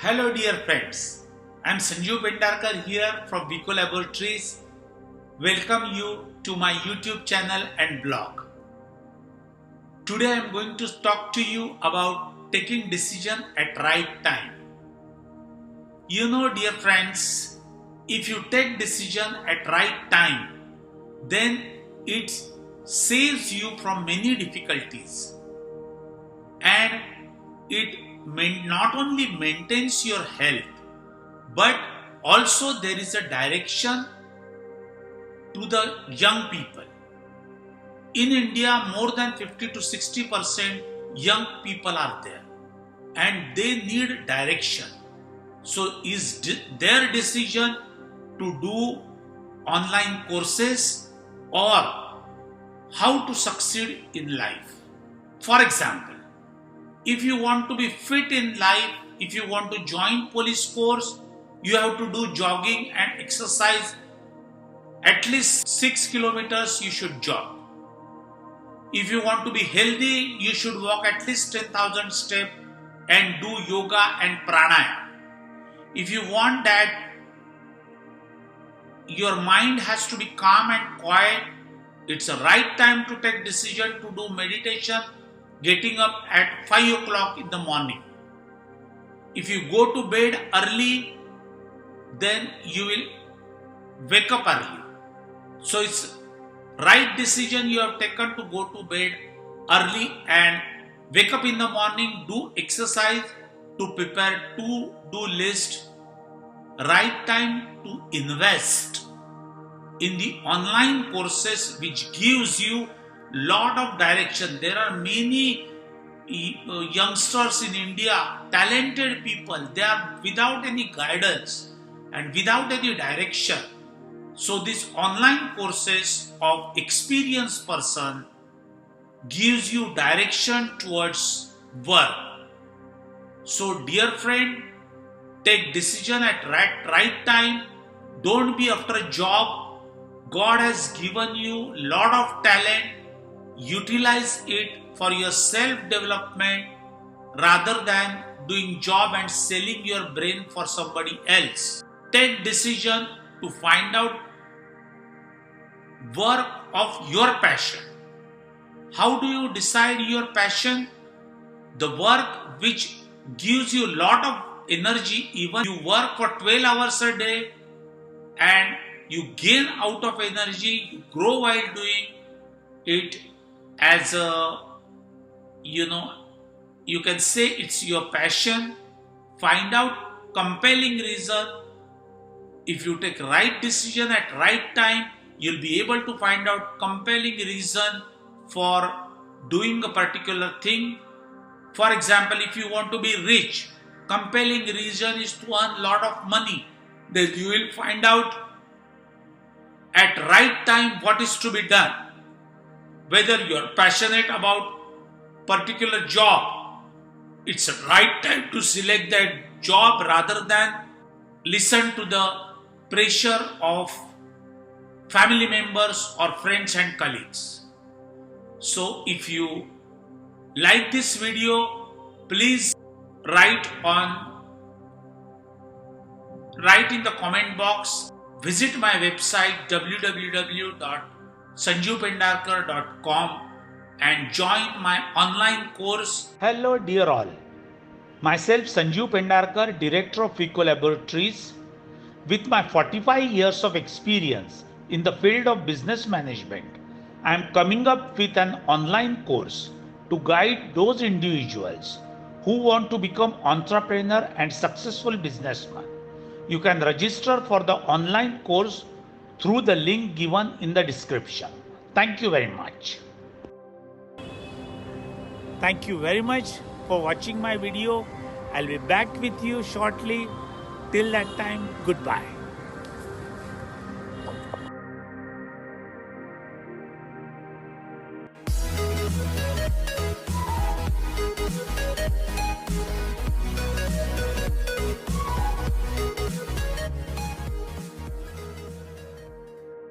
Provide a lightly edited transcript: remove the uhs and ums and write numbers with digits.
Hello dear friends, I am Sanju Pendarkar here from Vico Laboratories. Welcome you to my YouTube channel and blog. Today I am going to talk to you about taking decision at right time. You know dear friends, if you take decision at right time, then it saves you from many difficulties and it not only maintains your health, but also there is a direction to the young people. In India, more than 50 to 60% young people are there and they need direction. So is their decision to do online courses or how to succeed in life. For example, if you want to be fit in life, if you want to join police force, you have to do jogging and exercise. At least 6 kilometers you should jog. If you want to be healthy, you should walk at least 10,000 steps and do yoga and pranayama. If you want that, your mind has to be calm and quiet. It's a right time to take decision to do meditation, getting up at 5 o'clock in the morning. If you go to bed early, then you will wake up early. So it's right decision you have taken to go to bed early and wake up in the morning, do exercise, to prepare to-do list. Right time to invest in the online courses which gives you lot of direction. There are many youngsters in India, talented people, they are without any guidance and without any direction. So these online courses of experienced person gives you direction towards work. So dear friend, take decision at right time. Don't be after a job. God has given you lot of talent. Utilize it for your self-development rather than doing job and selling your brain for somebody else. Take decision to find out work of your passion. How do you decide your passion? The work which gives you lot of energy, even you work for 12 hours a day and you gain out of energy, you grow while doing it. As a, you can say it's your passion. Find out compelling reason. If you take right decision at right time, you'll be able to find out compelling reason for doing a particular thing. For example, if you want to be rich, compelling reason is to earn lot of money. Then you will find out at right time what is to be done. Whether you are passionate about particular job, it's a right time to select that job rather than listen to the pressure of family members or friends and colleagues. So if you like this video, please write in the comment box. Visit my website www.sanjupendarkar.com and join my online course. Hello dear all. Myself Sanju Pendarkar, Director of Vico Laboratories. With my 45 years of experience in the field of business management, I am coming up with an online course to guide those individuals who want to become entrepreneur and successful businessman. You can register for the online course through the link given in the description. Thank you very much. Thank you very much for watching my video. I'll be back with you shortly. Till that time, goodbye.